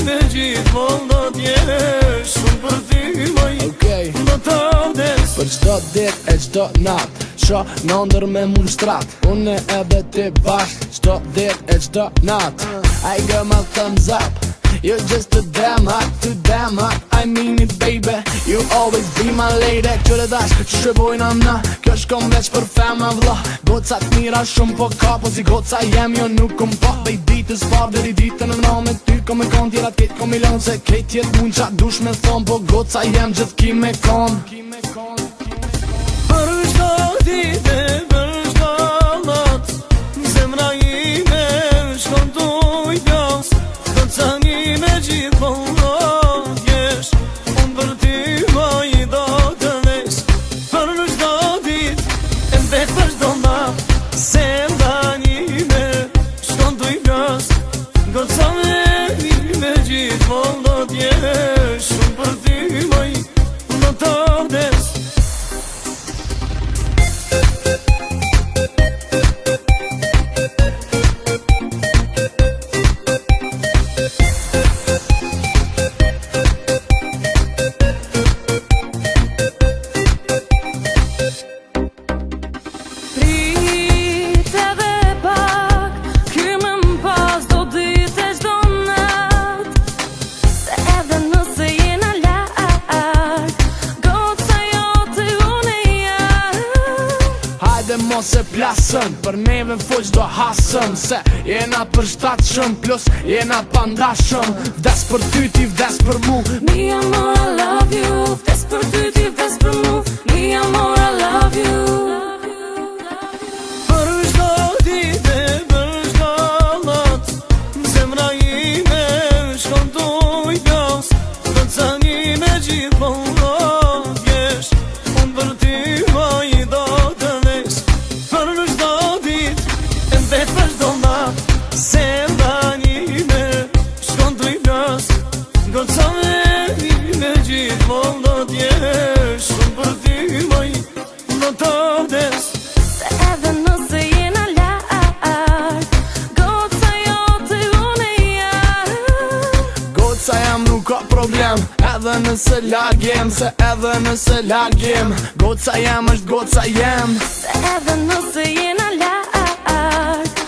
ime gjithmonë do t'jesh shumë për ty moj. Do të vdes për çdo dit e çdo nat, shoh në ndër me mund shtrat, unë edhe ti bashk çdo dit e çdo nat. I got my thumbs up, you're just too damn hot, I mean it baby, you always be my lady. Qëre dash, që shqybojnë në, kjo shkom veç për fema vla. Gocat mira shumë po ka, po si goca jem jo nuk kom pa. Bej ditës par deri ditën në me ty, kom me kon tjerat ket kom milon. Se ket jet mund qa dush me thon, po goca jem gjithë ki me kon. Për çdo ditë, për çdo nat, zemra ime shkon t'u i pjas. Goca ime gjithmonë do t'jesh, unë për ty moj do të vdes. Për çdo ditë, e vetë për çdo nat, zemra ime shkon t'u i pjas. Goca ime gjithmonë do t'jesh, unë për ty moj do të vdes. Mos e plasën, për neve fuq do hasëm. Se jena për shtatshëm, plus jena pandashëm. Vdes për ty, ti vdes për mu. Mi amor, I love you. Vdes për ty, ti vdes për mu. Mi amor, I love you. Për çdo ditë, për çdo nat, zemra ime shkon t'u i pjas. Goca ime gjithmonë do t'jesh, unë për ty moj do të vdes. Për çdo ditë, e vetë për çdo nat, zemra ime shkon t'u i pjas. Goca ime gjithmonë do t'jesh, unë për ty moj do të vdes. Se edhe nëse jena larg, goca jote unë jam. Goca jam nuk ka problem, edhe nëse lag jem. Se edhe nëse lag jem, goca jam është goca jem. Se edhe nëse jena larg,